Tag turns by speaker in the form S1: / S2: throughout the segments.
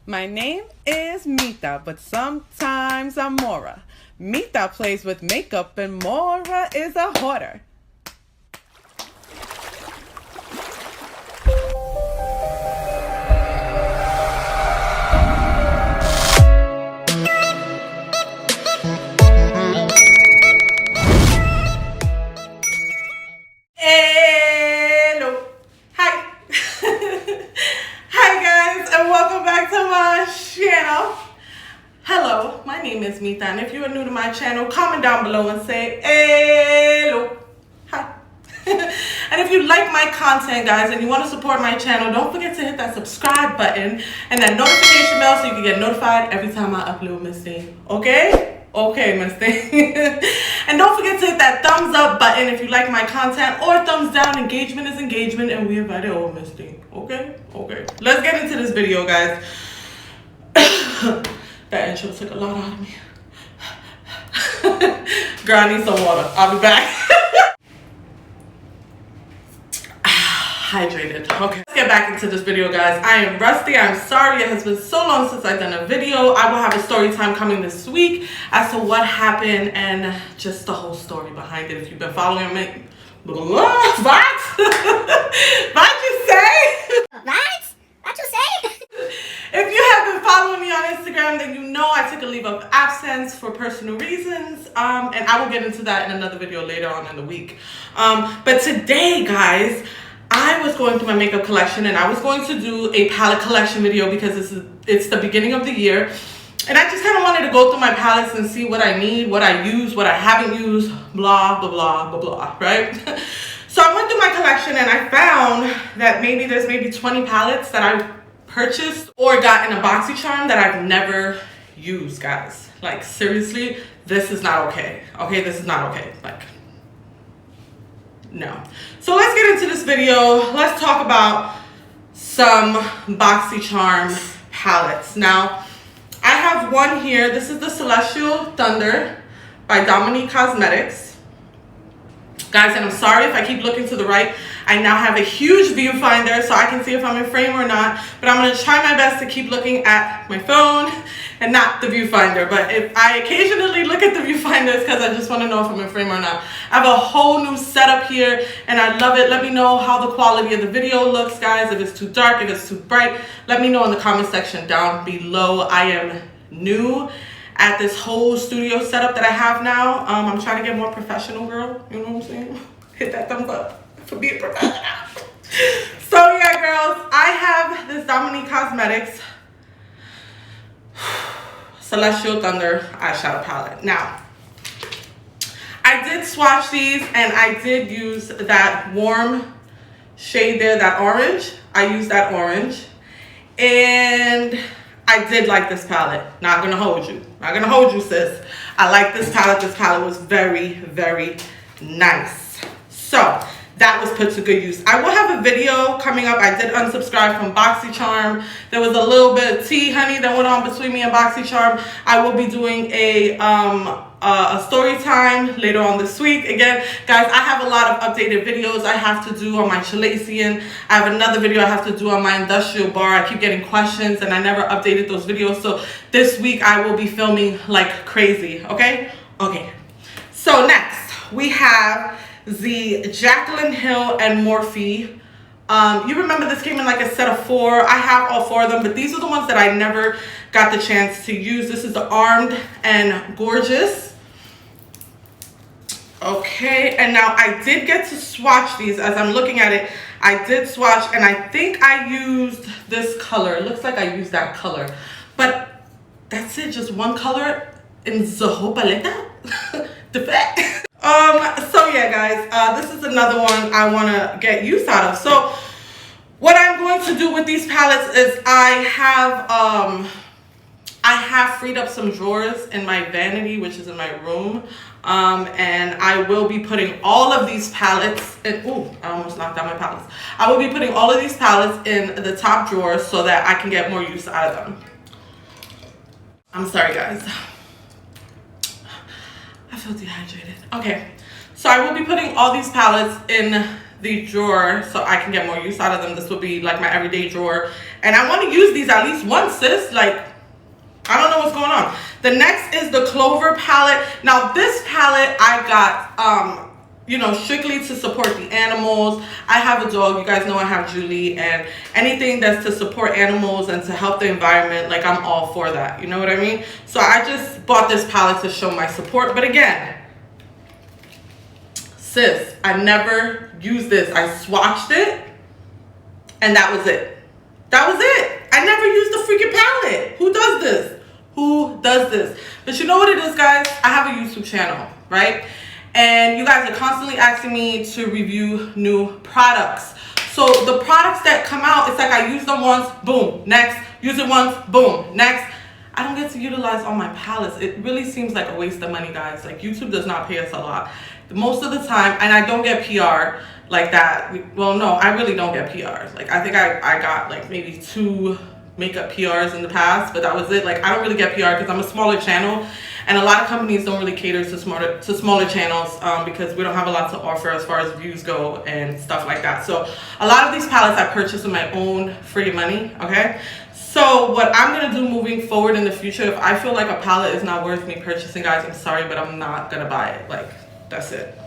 S1: My name is Mita, but sometimes I'm Mora. Mita plays with makeup and Mora is a hoarder. Hello. Hi. Hi guys, and welcome back to my channel. Hello, my name is Mita, and if you are new to my channel, comment down below and say hello. Hi. And if you like my content, guys, and you want to support my channel, don't forget to hit that subscribe button and that notification bell so you can get notified every time I upload, Miss Thing. Okay? Okay, Miss Thing. And don't forget to hit that thumbs up button if you like my content, or thumbs down. Engagement is engagement, and we invite it all, Miss Thing. Okay? Okay. Let's get into this video, guys. That intro took a lot out of me. Girl, I need some water. I'll be back. Hydrated. Okay, let's get back into this video, guys. I am rusty. I'm sorry. It has been so long since I've done a video. I will have a story time coming this week as to what happened and just the whole story behind it. If you've been following me, what? What'd you say?
S2: What you say?
S1: If you have been following me on Instagram, then you know I took a leave of absence for personal reasons, and I will get into that in another video later on in the week. But today, guys, I was going through my makeup collection, and I was going to do a palette collection video because it's the beginning of the year, and I just kind of wanted to go through my palettes and see what I need, what I use, what I haven't used, blah blah blah blah blah, right? So I went through my collection and I found that there's maybe 20 palettes that I purchased or got in a BoxyCharm that I've never used, guys. Like, seriously, this is not okay. Okay, this is not okay. Like, no. So let's get into this video. Let's talk about some BoxyCharm palettes. Now, I have one here. This is the Celestial Thunder by Dominique Cosmetics. Guys, and I'm sorry if I keep looking to the right. I now have a huge viewfinder so I can see if I'm in frame or not. But I'm going to try my best to keep looking at my phone and not the viewfinder. But if I occasionally look at the viewfinder, it's because I just want to know if I'm in frame or not. I have a whole new setup here and I love it. Let me know how the quality of the video looks, guys. If it's too dark, if it's too bright, let me know in the comment section down below. I am new at this whole studio setup that I have now. I'm trying to get more professional, girl. You know what I'm saying? Hit that thumbs up for being professional. So yeah, girls, I have this Dominique Cosmetics Celestial Thunder eyeshadow palette. Now, I did swatch these and I did use that warm shade there, that orange. I used that orange. And I did like this palette. Not gonna hold you. Not gonna hold you, sis. I like this palette. This palette was very, very nice. So that was put to good use. I will have a video coming up. I did unsubscribe from BoxyCharm. There was a little bit of tea, honey, that went on between me and BoxyCharm. I will be doing a story time later on this week. Again, guys, I have a lot of updated videos I have to do on my Chilacian. I have another video I have to do on my industrial bar. I keep getting questions and I never updated those videos. So this week I will be filming like crazy, okay? Okay. So next we have the Jaclyn Hill and Morphe. You remember this came in like a set of 4. I have all 4 of them, but these are the ones that I never got the chance to use. This is the Armed and Gorgeous. Okay, and now I did get to swatch these. As I'm looking at it, I did swatch, and I think I used this color. It looks like I used that color, but that's it, just one color in the whole palette. The fact. So yeah, guys, this is another one I want to get use out of. So what I'm going to do with these palettes is I have freed up some drawers in my vanity, which is in my room. And I will be putting all of these palettes in, ooh, I almost knocked out my palettes. I will be putting all of these palettes in the top drawer so that I can get more use out of them. I'm sorry, guys. I feel dehydrated. Okay, so I will be putting all these palettes in the drawer so I can get more use out of them. This will be like my everyday drawer. And I want to use these at least once, sis. Like, I don't know what's going on. The next is the Clover palette. Now, this palette I got, you know, strictly to support the animals. I have a dog. You guys know I have Julie. And anything that's to support animals and to help the environment, like, I'm all for that. You know what I mean? So I just bought this palette to show my support. But again, sis, I never used this. I swatched it, and that was it. That was it. I never used the freaking palette. Who does this? Who does this? But you know what it is, guys? I have a YouTube channel, right? And you guys are constantly asking me to review new products. So the products that come out, it's like I use them once, boom, next. Use it once, boom, next. I don't get to utilize all my palettes. It really seems like a waste of money, guys. Like, YouTube does not pay us a lot. Most of the time, and I don't get PR like that. Well, no, I really don't get PR. Like, I think I got like maybe 2 makeup PRs in the past, but that was it. Like, I don't really get PR because I'm a smaller channel, and a lot of companies don't really cater to smaller channels because we don't have a lot to offer as far as views go and stuff like that. So a lot of these palettes I purchase with my own free money, okay? So what I'm gonna do moving forward in the future, if I feel like a palette is not worth me purchasing, guys, I'm sorry, but I'm not gonna buy it. Like, that's it.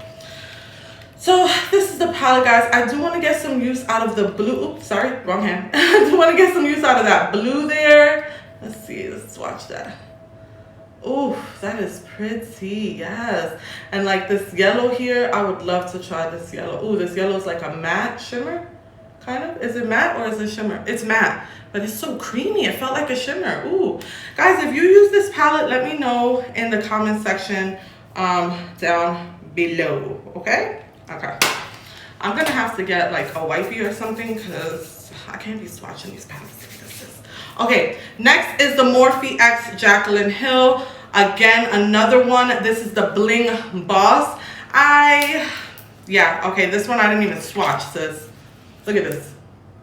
S1: So this is the palette, guys. I do want to get some use out of the blue. Oops, sorry, wrong hand. I do want to get some use out of that blue there. Let's see, let's watch that. Oh, that is pretty, yes. And like this yellow here, I would love to try this yellow. Oh, this yellow is like a matte shimmer, kind of. Is it matte or is it shimmer? It's matte, but it's so creamy. It felt like a shimmer. Ooh, guys, if you use this palette, let me know in the comment section down below, okay? Okay. I'm gonna have to get like a wifey or something because I can't be swatching these palettes. Okay, next is the Morphe X Jaclyn Hill. Again, another one. This is the Bling Boss. Yeah, okay, this one I didn't even swatch, sis. Look at this.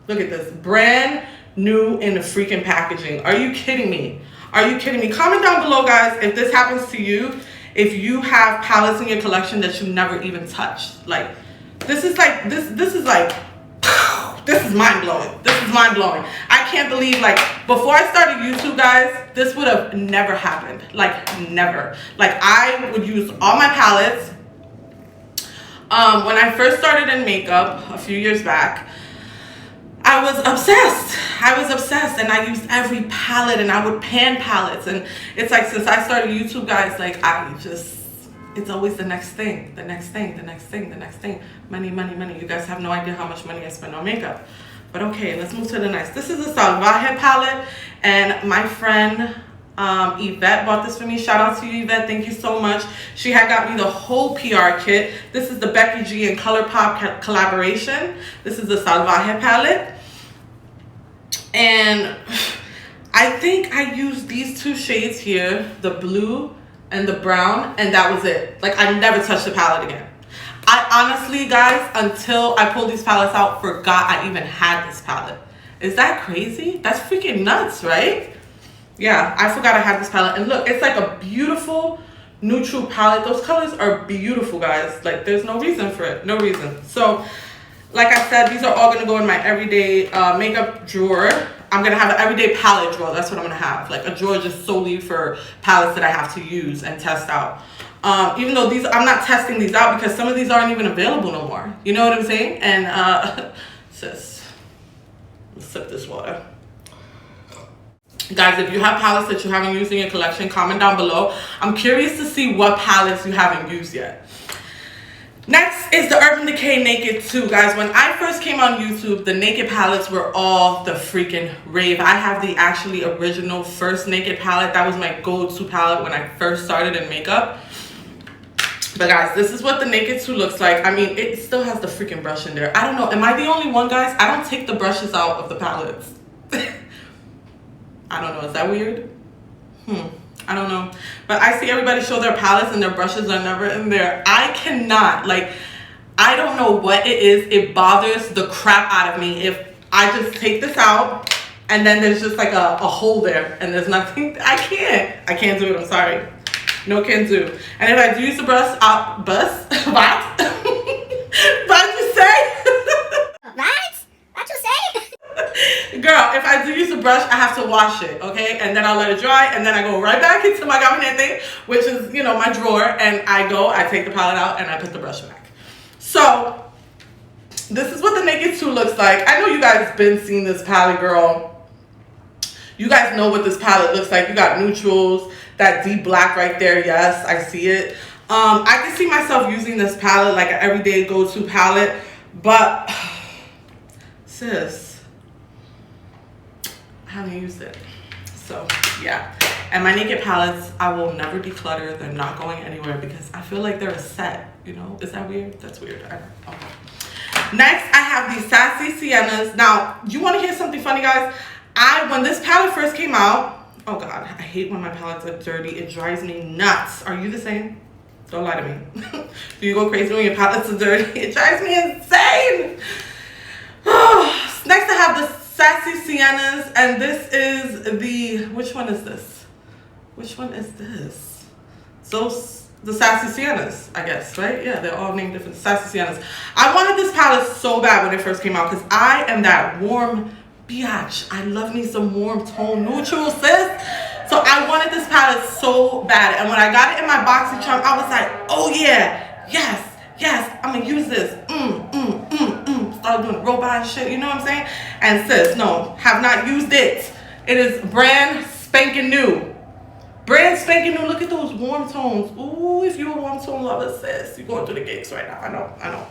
S1: Look at this. Brand new in the freaking packaging. Are you kidding me? Are you kidding me? Comment down below, guys, if this happens to you. If you have palettes in your collection that you never even touched. Like, this is like, this is like, this is mind blowing. This is mind blowing. I can't believe, like, before I started YouTube, guys, this would have never happened. Like, never. Like, I would use all my palettes. When I first started in makeup a few years back, I was obsessed. I was obsessed, and I used every palette, and I would pan palettes. And it's like, since I started YouTube, guys, like, it's always the next thing, the next thing, the next thing, the next thing. Money, money, money. You guys have no idea how much money I spend on makeup. But okay, let's move to the next. This is a Salvaje palette, and my friend Yvette bought this for me. Shout out to you, Yvette. Thank you so much. She had got me the whole PR kit. This is the Becky G and ColourPop collaboration. This is the Salvaje palette. And I think I used these 2 shades here, the blue and the brown, and that was it. Like, I never touched the palette again. I honestly, guys, until I pulled these palettes out, forgot I even had this palette. Is that crazy? That's freaking nuts, right? Yeah, I forgot I had this palette. And look, it's like a beautiful neutral palette. Those colors are beautiful, guys. Like, there's no reason for it. No reason. So, like I said, these are all going to go in my everyday makeup drawer. I'm going to have an everyday palette drawer. That's what I'm going to have. Like, a drawer just solely for palettes that I have to use and test out. Even though these, I'm not testing these out because some of these aren't even available no more. You know what I'm saying? And, sis, let's sip this water. Guys, if you have palettes that you haven't used in your collection, comment down below. I'm curious to see what palettes you haven't used yet. Next is the Urban Decay Naked 2. Guys, when I first came on YouTube, the Naked palettes were all the freaking rave. I have the actually original first Naked palette. That was my go-to palette when I first started in makeup. But guys, this is what the Naked 2 looks like. I mean, it still has the freaking brush in there. I don't know. Am I the only one, guys? I don't take the brushes out of the palettes. I don't know. Is that weird? I don't know. But I see everybody show their palettes and their brushes are never in there. I cannot. Like, I don't know what it is. It bothers the crap out of me if I just take this out and then there's just like a hole there and there's nothing. I can't do it. I'm sorry. No can do. And if I do use the brush, what? What did you say? Girl, if I do use a brush, I have to wash it, okay? And then I'll let it dry, and then I go right back into my gabinete, which is, you know, my drawer, and I take the palette out, and I put the brush back. So, this is what the Naked 2 looks like. I know you guys been seeing this palette, girl. You guys know what this palette looks like. You got neutrals, that deep black right there. Yes, I see it. I can see myself using this palette like an everyday go-to palette, but sis, I haven't used it. So yeah, and my Naked palettes, I will never declutter. They're not going anywhere because I feel like they're a set, you know? Is that weird? That's weird. Okay. Next, I have these Sassy Siennas. Now, you want to hear something funny, guys? When this palette first came out, oh God, I hate when my palettes are dirty. It drives me nuts. Are you the same? Don't lie to me. Do you go crazy when your palettes are dirty? It drives me insane. Next, I have the Sassy Siennas, and this is the, which one is this? Which one is this? So, the Sassy Siennas, I guess, right? Yeah, they're all named different. Sassy Siennas. I wanted this palette so bad when it first came out because I am that warm biatch. I love me some warm tone neutral, sis. So I wanted this palette so bad, and when I got it in my BoxyCharm, I was like, oh yeah, yes, I'm gonna use this. Started doing robot and shit, you know what I'm saying? And sis, no, have not used it. It is brand spanking new. Brand spanking new. Look at those warm tones. Ooh, if you're a warm tone lover, sis, you're going through the gates right now. I know.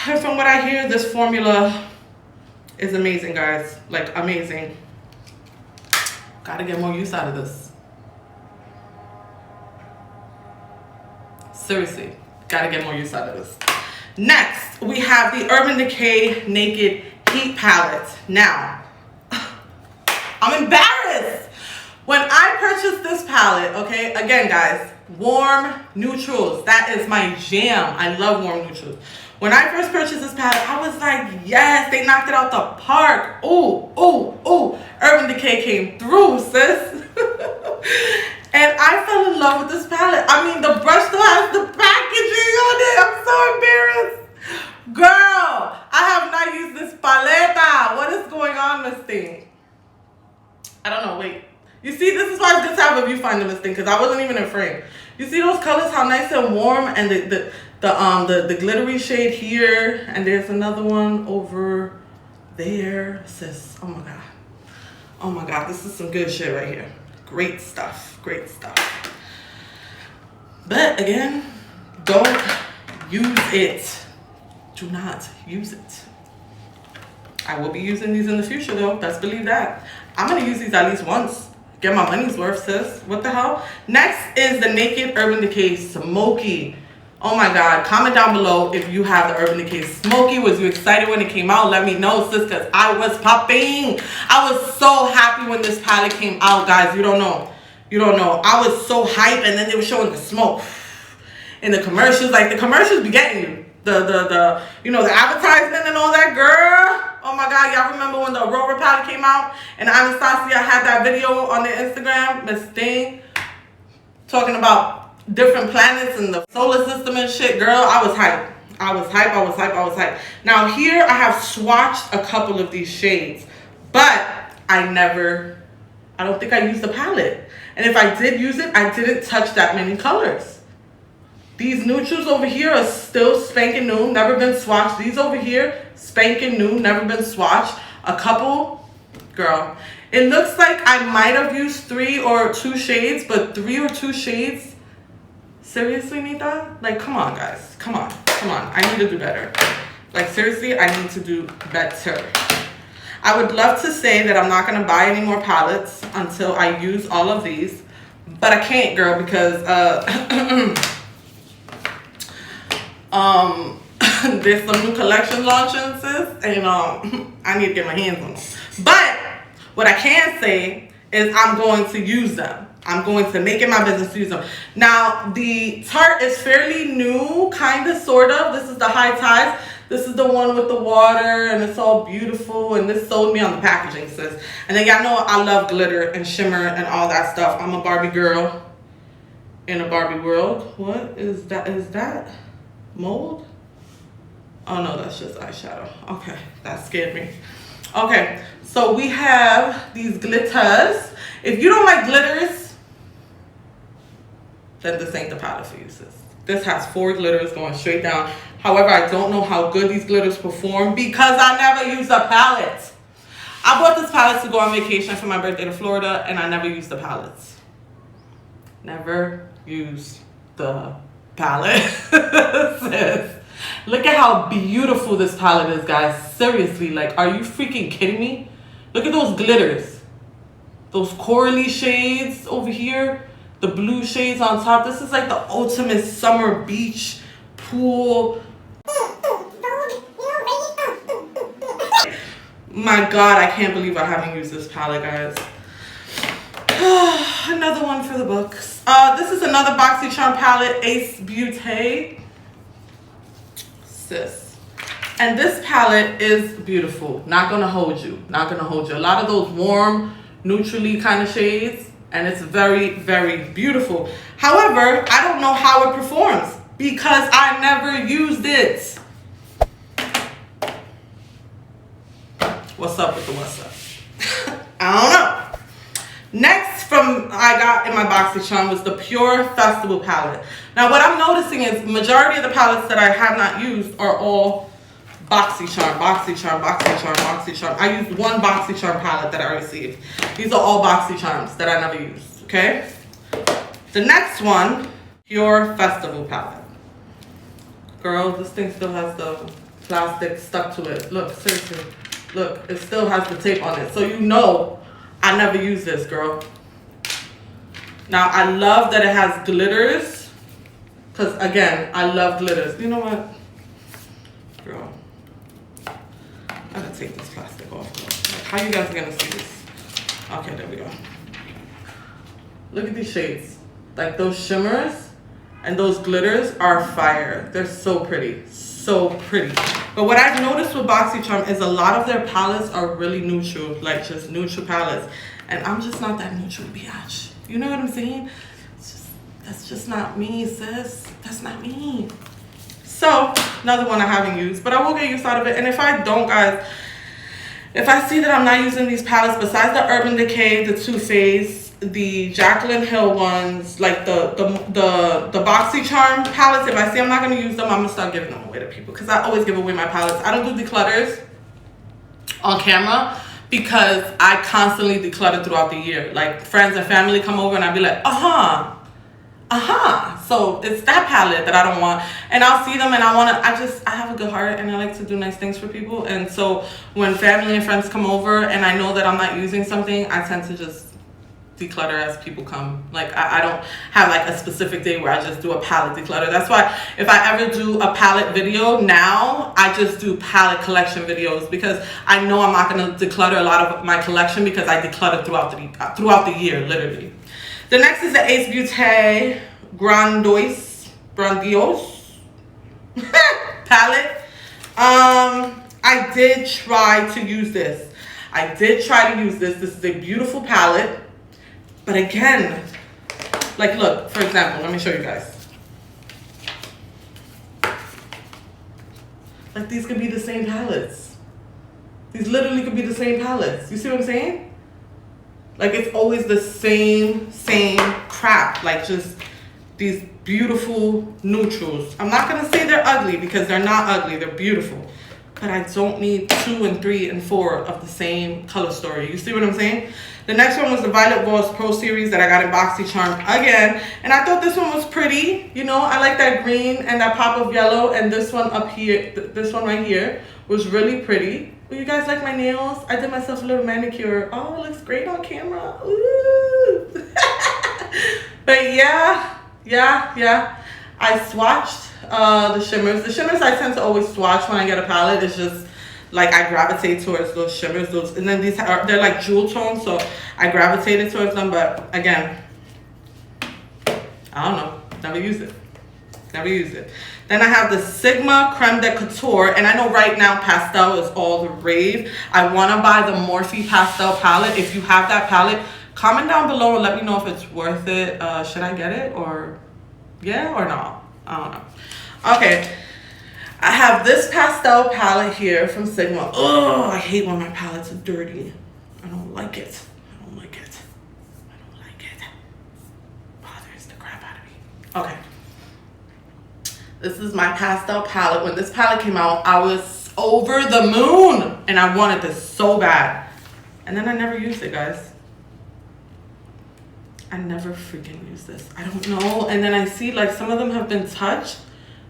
S1: And from what I hear, this formula is amazing, guys. Like, amazing. Gotta get more use out of this. Seriously, gotta get more use out of this. Next, we have the Urban Decay Naked Heat Palette. Now, I'm embarrassed. When I purchased this palette, okay, again, guys, warm neutrals. That is my jam. I love warm neutrals. When I first purchased this palette, I was like, yes, they knocked it out the park. Ooh. Urban Decay came through, sis. And I fell in love with this palette. I mean, the brush still has the packaging on it. I'm so embarrassed. Girl, I have not used this paleta. What is going on, Miss Thing? I don't know, wait. You see, this is why it's good to have a viewfinder, Miss Thing, because I wasn't even in frame. You see those colors, how nice and warm, and the glittery shade here, and there's another one over there. Sis, oh my god, this is some good shit right here. Great stuff. But again, don't use it. Do not use it. I will be using these in the future though. Best believe that. I'm gonna use these at least once. Get my money's worth, sis. What the hell? Next is the Naked Urban Decay Smoky. Oh my god, comment down below if you have the Urban Decay Smoky. Was you excited when it came out? Let me know, sis, because I was popping. I was so happy when this palette came out, guys. You don't know. I was so hyped, and then they were showing the smoke in the commercials. Like, the commercials be getting you. The advertisement and all that, girl. Oh my god, y'all remember when the Aurora palette came out and Anastasia had that video on their Instagram, Miss Thing, talking about different planets and the solar system and shit, girl. I was hyped. Now here I have swatched a couple of these shades, but I don't think I used the palette. And if I did use it, I didn't touch that many colors. These neutrals over here are still spanking new, never been swatched. These over here, spanking new, never been swatched. A couple, girl. It looks like I might have used 3 or 2 shades, but 3 or 2 shades? Seriously, Mita? Like, come on, guys. Come on. I need to do better. Like, seriously, I need to do better. I would love to say that I'm not going to buy any more palettes until I use all of these. But I can't, girl, because there's some new collection launching, sis, and I need to get my hands on them. But what I can say is I'm going to use them. I'm going to make it my business to use them. Now, the Tarte is fairly new, kind of, sort of. This is the High Tides. This is the one with the water, and it's all beautiful, and this sold me on the packaging, sis. And then y'all know I love glitter and shimmer and all that stuff. I'm a Barbie girl in a Barbie world. What is that? Is that mold? Oh no, that's just eyeshadow. Okay, that scared me. Okay, so we have these glitters. If you don't like glitters, then this ain't the palette for you, sis. This has 4 glitters going straight down. However, I don't know how good these glitters perform because I never used a palette. I bought this palette to go on vacation for my birthday to Florida, and I never used the palettes. Never used the palette. Sis. Look at how beautiful this palette is, guys. Seriously, like, are you freaking kidding me? Look at those glitters. Those corally shades over here. The blue shades on top. This is like the ultimate summer beach pool. My God, I can't believe I haven't used this palette, guys. Another one for the books. This is another BoxyCharm palette, Ace Beauté. Sis. And this palette is beautiful. Not gonna hold you. Not gonna hold you. A lot of those warm, neutrally kind of shades. And it's very, very beautiful. However, I don't know how it performs because I never used it. What's up with the what's up? I don't know. Next I got in my BoxyCharm was the Pure Festival palette. Now what I'm noticing is majority of the palettes that I have not used are all BoxyCharm. I used one BoxyCharm palette that I received. These are all BoxyCharms that I never used, okay? The next one, Pure Festival palette. Girl, this thing still has the plastic stuck to it. Look, seriously. Look, it still has the tape on it. So you know I never used this, girl. Now, I love that it has glitters. Because, again, I love glitters. You know what? Girl. I gotta take this plastic off. Like, how you guys gonna see this? Okay, there we go. Look at these shades. Like, those shimmers and those glitters are fire. They're so pretty. So pretty. But what I've noticed with BoxyCharm is a lot of their palettes are really neutral. Like, just neutral palettes. And I'm just not that neutral, biatch. You know what I'm saying? That's just not me, sis. That's not me. So, another one I haven't used, but I will get used out of it. And if I don't, guys, if I see that I'm not using these palettes, besides the Urban Decay, the Too Faced, the Jaclyn Hill ones, like the BoxyCharm palettes, if I see I'm not going to use them, I'm going to start giving them away to people. Because I always give away my palettes. I don't do declutters on camera because I constantly declutter throughout the year. Like, friends and family come over and I'll be like, so it's that palette that I don't want, and I'll see them and I have a good heart and I like to do nice things for people. And so when family and friends come over and I know that I'm not using something, I tend to just declutter as people come. Like, I don't have like a specific day where I just do a palette declutter. That's why if I ever do a palette video now, I just do palette collection videos because I know I'm not going to declutter a lot of my collection because I declutter throughout the year, literally. The next is the Ace Beauté Grandiose palette. I did try to use this. This is a beautiful palette. But again, like, look, for example, let me show you guys. Like, these could be the same palettes. These literally could be the same palettes. You see what I'm saying? Like, it's always the same crap. Like, just these beautiful neutrals. I'm not going to say they're ugly because they're not ugly. They're beautiful. But I don't need 2 and 3 and 4 of the same color story. You see what I'm saying? The next one was the Violet Voss Pro Series that I got in BoxyCharm again. And I thought this one was pretty. You know, I like that green and that pop of yellow. And this one up here, this one right here was really pretty. Well, you guys like my nails? I did myself a little manicure. Oh, it looks great on camera. Ooh. But yeah. I swatched the shimmers. The shimmers I tend to always swatch when I get a palette. It's just like I gravitate towards those shimmers. And then they're like jewel tones, so I gravitated towards them. But again, I don't know. Never used it. Then I have the Sigma Creme de Couture, and I know right now pastel is all the rave. I want to buy the Morphe pastel palette. If you have that palette, comment down below and let me know if it's worth it. Should I get it, or yeah or no? I don't know. Okay, I have this pastel palette here from Sigma. Oh, I hate when my palettes are dirty. I don't like it. I don't like it. I don't like it. Bothers the crap out of me. Okay. This is my pastel palette. When this palette came out, I was over the moon. And I wanted this so bad. And then I never used it, guys. I never freaking used this. I don't know. And then I see like some of them have been touched.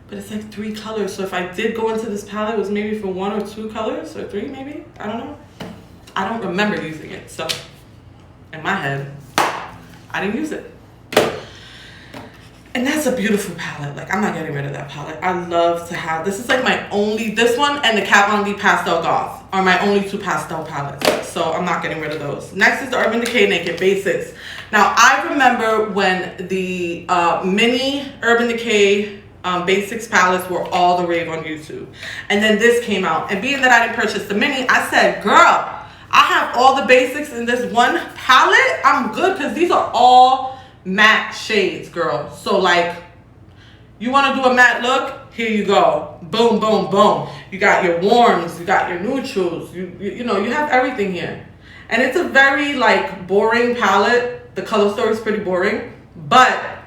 S1: But it's like 3 colors. So if I did go into this palette, it was maybe for 1 or 2 colors. Or 3 maybe. I don't know. I don't remember using it. So in my head, I didn't use it. And that's a beautiful palette. Like, I'm not getting rid of that palette. I love to have, this is like my only, this one and the Kat Von D Pastel Goth are my only 2 pastel palettes. So I'm not getting rid of those. Next is the Urban Decay Naked Basics. Now, I remember when the mini Urban Decay Basics palettes were all the rave on YouTube. And then this came out. And being that I didn't purchase the mini, I said, girl, I have all the basics in this one palette. I'm good because these are all matte shades, girl. So like, you want to do a matte look? Here you go. Boom, boom, boom. You got your warms, you got your neutrals, you know, you have everything here. And it's a very like boring palette. The color story is pretty boring, but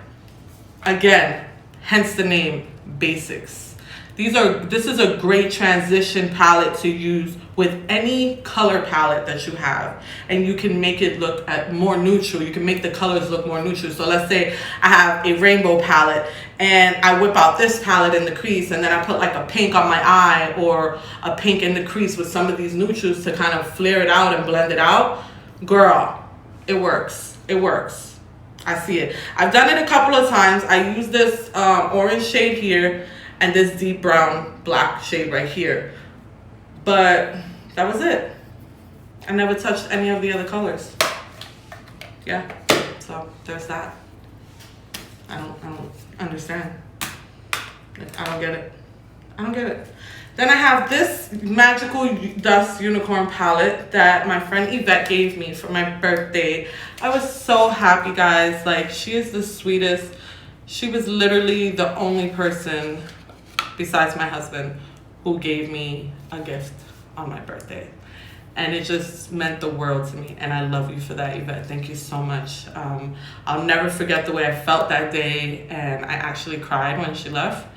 S1: again, hence the name Basics. This is a great transition palette to use with any color palette that you have, and you can make it look more neutral. You can make the colors look more neutral. So let's say I have a rainbow palette and I whip out this palette in the crease, and then I put like a pink on my eye or a pink in the crease with some of these neutrals to kind of flare it out and blend it out. Girl, it works. It works. I see it. I've done it a couple of times. I use this orange shade here and this deep brown black shade right here. But that was it. I never touched any of the other colors. Yeah, so there's that. I don't understand. Like, I don't get it. I don't get it. Then I have this Magical Dust Unicorn palette that my friend Yvette gave me for my birthday. I was so happy, guys. Like, she is the sweetest. She was literally the only person besides my husband who gave me a gift on my birthday. And it just meant the world to me. And I love you for that, Yvette. Thank you so much. I'll never forget the way I felt that day. And I actually cried when she left.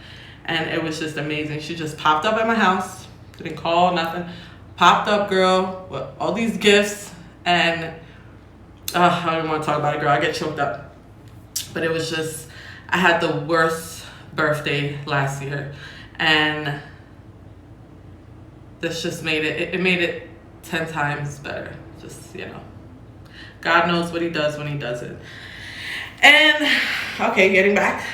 S1: And it was just amazing. She just popped up at my house. Didn't call, nothing. Popped up, girl, with all these gifts. And I don't even want to talk about it, girl. I get choked up. But it was just, I had the worst birthday last year. And this just made it made it 10 times better. Just, you know, God knows what he does when he does it. And okay, getting back.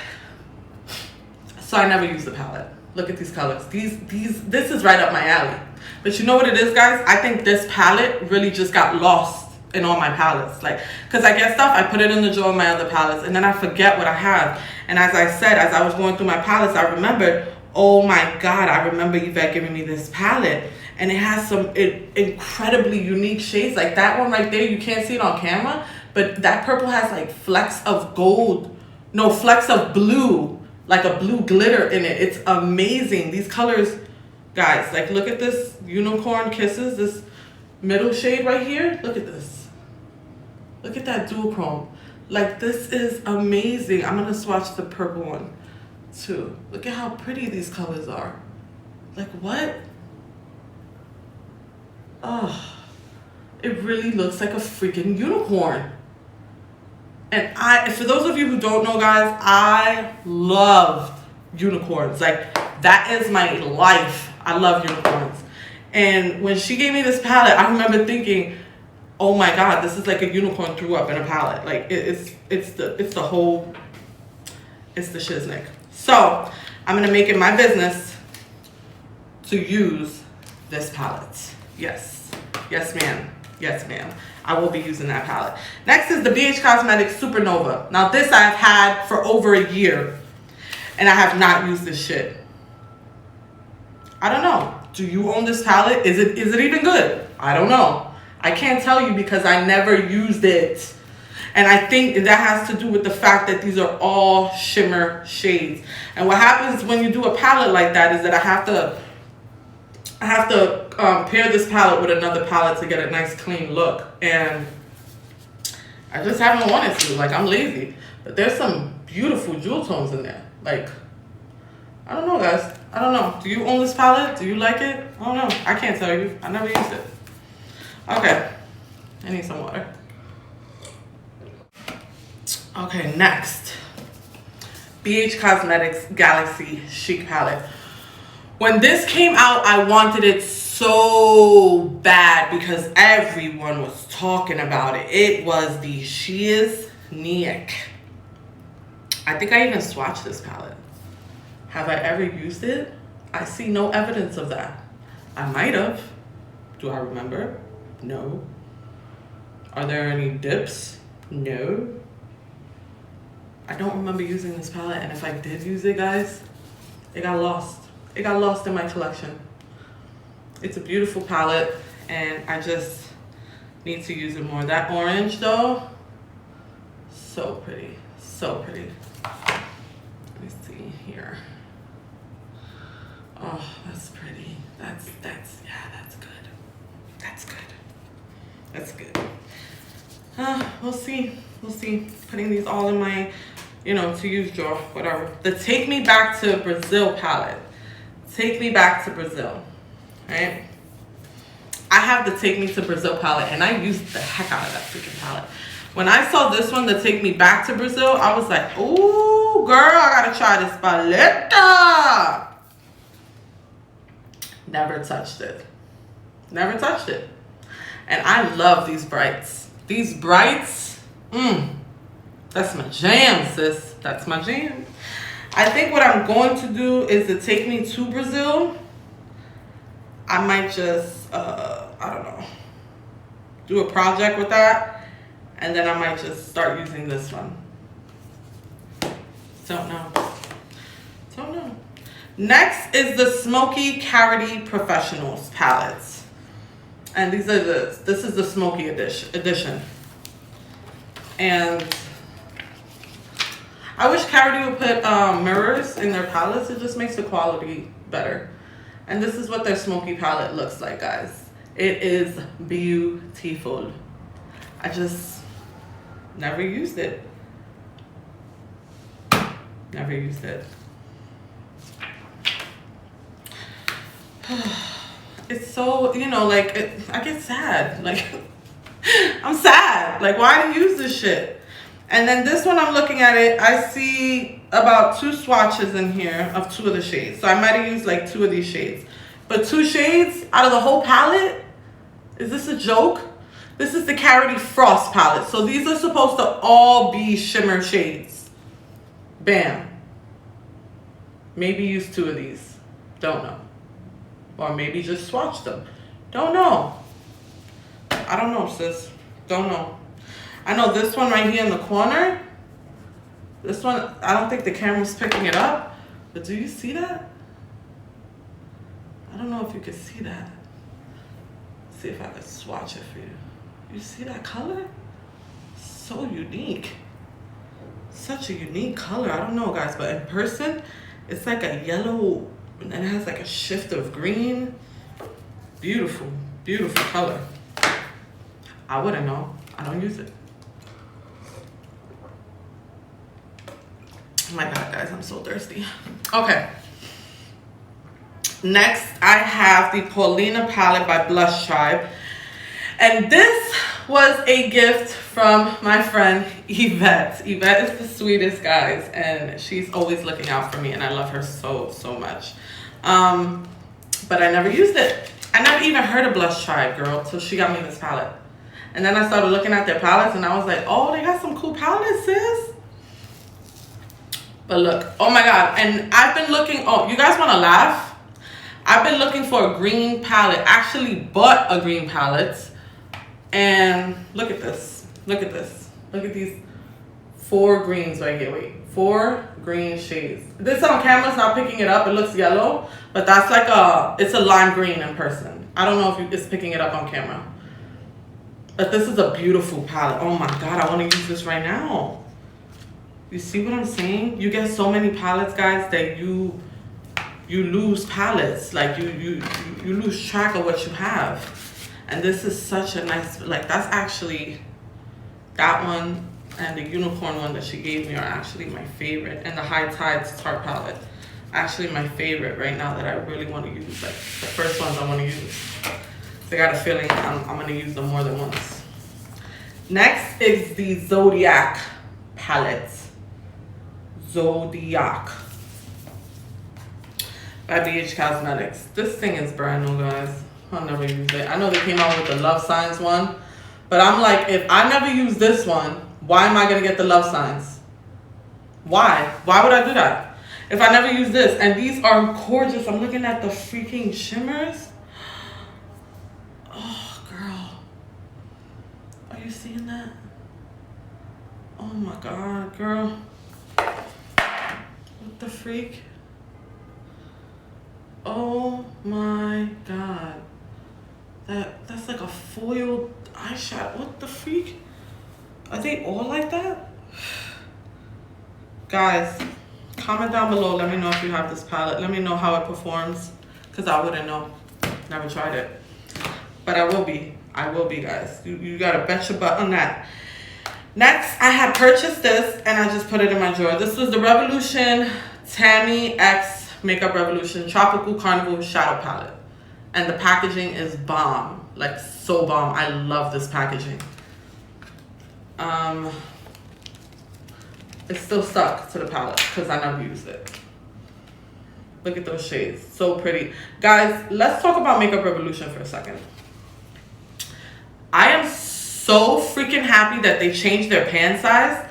S1: So I never use the palette. Look at these colors. This is right up my alley. But you know what it is, guys? I think this palette really just got lost in all my palettes. Like, because I get stuff, I put it in the drawer of my other palettes, and then I forget what I have. And as I said, as I was going through my palettes, I remembered, oh my God, I remember Yvette giving me this palette. And it has some incredibly unique shades. Like that one right there, you can't see it on camera, but that purple has like flecks of gold. No, flecks of blue, like a blue glitter in it. It's amazing. These colors, guys, like look at this Unicorn Kisses, this middle shade right here. Look at this. Look at that duochrome. Like this is amazing. I'm gonna swatch the purple one too. Look at how pretty these colors are. Like what? Oh, it really looks like a freaking unicorn. And for those of you who don't know, guys, I love unicorns. Like that is my life. I love unicorns. And when she gave me this palette, I remember thinking, oh my God, this is like a unicorn threw up in a palette. Like it's the shiznick. So I'm gonna make it my business to use this palette. Yes, yes ma'am, yes ma'am. I will be using that palette. Next is the BH Cosmetics Supernova. Now this I've had for over a year and I have not used this shit. I don't know. Do you own this palette? Is it even good? I don't know. I can't tell you because I never used it. And I think that has to do with the fact that these are all shimmer shades. And what happens when you do a palette like that is that I have to pair this palette with another palette to get a nice clean look. And I just haven't wanted to. Like, I'm lazy. But there's some beautiful jewel tones in there. Like, I don't know, guys. I don't know. Do you own this palette? Do you like it? I don't know. I can't tell you. I never used it. Okay. I need some water. Okay, next. BH Cosmetics Galaxy Chic Palette. When this came out, I wanted it so bad because everyone was talking about it. It was the She's Neek. I think I even swatched this palette. Have I ever used it? I see no evidence of that. I might have. Do I remember? No. Are there any dips? No. I don't remember using this palette, and if I did use it, guys, it got lost. It got lost in my collection. It's a beautiful palette, and I just need to use it more. That orange, though, so pretty. So pretty. Let me see here. Oh, that's pretty. That's good. That's good. That's good. We'll see. We'll see. Putting these all in my, to use drawer, whatever. The Take Me Back to Brazil palette. Take Me Back to Brazil. Right? I have the Take Me to Brazil palette, and I used the heck out of that freaking palette. When I saw this one, the Take Me Back to Brazil, I was like, ooh, girl, I gotta try this palette. Never touched it. Never touched it. And I love these brights. These brights, that's my jam, sis. That's my jam. I think what I'm going to do is to Take Me to Brazil. I might just, I don't know, do a project with that. And then I might just start using this one. Don't know. Don't know. Next is the Smoky Carity Professionals palettes. And these are this is the Smoky edition. And I wish Carity would put mirrors in their palettes. It just makes the quality better. And this is what their Smoky palette looks like, guys. It is beautiful. I just never used it. Never used it. It's so, I get sad. Like, I'm sad. Like, why do you use this shit? And then this one, I'm looking at it, I see about 2 swatches in here of 2 of the shades. So I might have used like 2 of these shades. But 2 shades out of the whole palette? Is this a joke? This is the Carity Frost palette. So these are supposed to all be shimmer shades. Bam. Maybe use 2 of these. Don't know. Or maybe just swatch them. Don't know. I don't know, sis. Don't know. I know this one right here in the corner. This one, I don't think the camera's picking it up. But do you see that? I don't know if you can see that. Let's see if I can swatch it for you. You see that color? So unique. Such a unique color. I don't know, guys, but in person, it's like a yellow, and then it has like a shift of green. Beautiful, beautiful color. I wouldn't know. I don't use it. Oh my God, guys, I'm so thirsty. Okay. Next, I have the Paulina palette by Blush Tribe. And this was a gift from my friend Yvette. Yvette is the sweetest, guys, and she's always looking out for me, and I love her so, so much. But I never used it. I never even heard of Blush Tribe, girl, till she got me this palette. And then I started looking at their palettes, and I was like, oh, they got some cool palettes, sis. But look, oh my God, and I've been looking, oh, you guys want to laugh? I've been looking for a green palette, actually bought a green palette. And look at this. Look at this. Look at these 4 greens right here. Wait, 4 green shades. This on camera's not picking it up. It looks yellow, but that's like it's a lime green in person. I don't know if it's picking it up on camera. But this is a beautiful palette. Oh my God, I want to use this right now. You see what I'm saying? You get so many palettes, guys, that you lose palettes. Like you lose track of what you have. And this is such a nice, like that's actually, that one and the unicorn one that she gave me are actually my favorite. And the High Tides Tarte palette, actually my favorite right now that I really want to use. Like the first ones I want to use. So I got a feeling I'm going to use them more than once. Next is the Zodiac palette. Zodiac by BH Cosmetics. This thing is brand new, guys. I'll never use it. I know they came out with the Love Signs one, but I'm like, if I never use this one, why am I going to get the Love Signs? Why? Why would I do that? If I never use this, and these are gorgeous. I'm looking at the freaking shimmers. Oh, girl. Are you seeing that? Oh my God, girl. What the freak? Oh my God. That's like a foiled eyeshadow. What the freak? Are they all like that? Guys, comment down below. Let me know if you have this palette. Let me know how it performs, because I wouldn't know. Never tried it. But I will be, guys. You gotta bet your butt on that. Next, I had purchased this and I just put it in my drawer. This was the Revolution Tammy X Makeup Revolution Tropical Carnival Shadow Palette. And the packaging is bomb. Like so bomb. I love this packaging. It's still stuck to the palette because I never used it. Look at those shades. So pretty. Guys, let's talk about Makeup Revolution for a second. I am so freaking happy that they changed their pan size.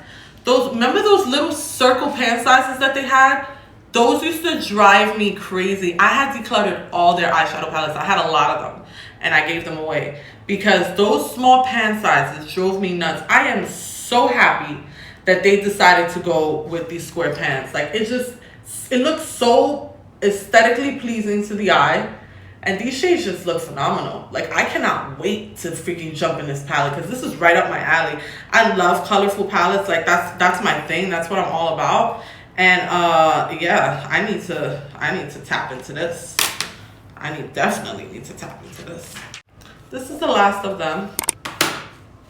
S1: Remember those little circle pan sizes that they had? Those used to drive me crazy. I had decluttered all their eyeshadow palettes. I had a lot of them and I gave them away because those small pan sizes drove me nuts. I am so happy that they decided to go with these square pans. Like it looks so aesthetically pleasing to the eye. And these shades just look phenomenal. Like, I cannot wait to freaking jump in this palette because this is right up my alley. I love colorful palettes. Like, that's my thing. That's what I'm all about. And yeah, I need to tap into this. Definitely need to tap into this. This is the last of them.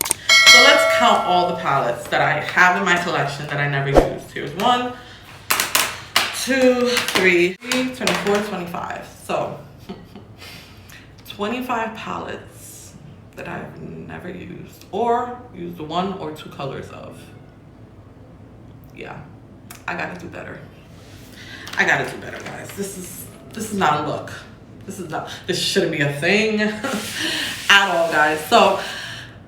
S1: So let's count all the palettes that I have in my collection that I never used. Here's 1, 2, 3, 24, 25. So 25 palettes that I've never used or used 1 or 2 colors of. Yeah, I gotta do better. I gotta do better, guys. This is not a look. This shouldn't be a thing at all, guys. So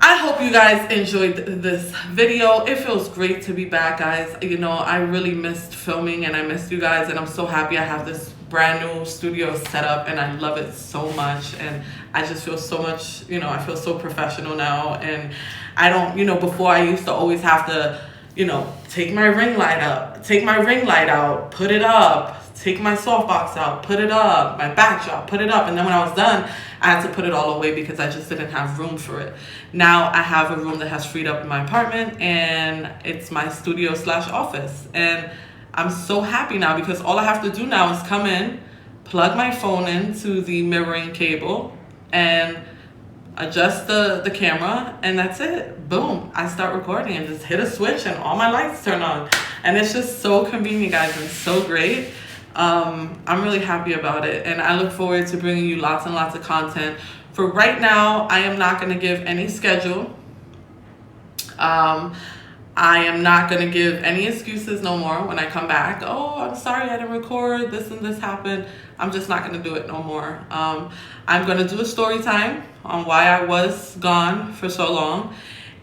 S1: I hope you guys enjoyed this video. It feels great to be back, guys. You know, I really missed filming and I missed you guys, and I'm so happy I have this brand new studio set up and I love it so much. And I just feel so much, you know, I feel so professional now. And I don't, you know, before I used to always have to, you know, take my ring light out, put it up, take my softbox out, put it up, my backdrop, put it up. And then when I was done, I had to put it all away because I just didn't have room for it. Now I have a room that has freed up in my apartment and it's my studio / office. And I'm so happy now because all I have to do now is come in, plug my phone into the mirroring cable and adjust the camera, and that's it. Boom, I start recording and just hit a switch and all my lights turn on. And it's just so convenient, guys, and so great. I'm really happy about it and I look forward to bringing you lots and lots of content. For right now, I am not going to give any schedule. I am not going to give any excuses no more when I come back. Oh, I'm sorry I didn't record, this and this happened. I'm just not going to do it no more. I'm going to do a story time on why I was gone for so long.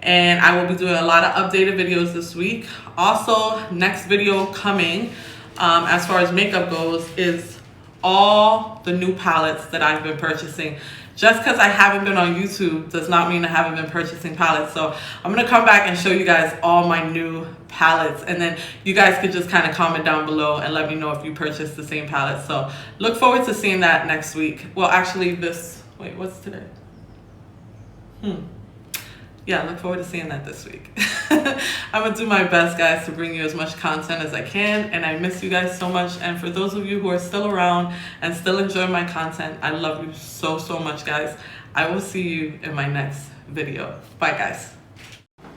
S1: And I will be doing a lot of updated videos this week. Also, next video coming, as far as makeup goes, is all the new palettes that I've been purchasing. Just because I haven't been on YouTube does not mean I haven't been purchasing palettes. So I'm going to come back and show you guys all my new palettes. And then you guys could just kind of comment down below and let me know if you purchased the same palette. So look forward to seeing that next week. Well, actually wait, what's today? yeah, look forward to seeing that this week. I'm gonna do my best, guys, to bring you as much content as I can, and I miss you guys so much. And for those of you who are still around and still enjoy my content, I love you so much, guys. I will see you in my next video. Bye, guys.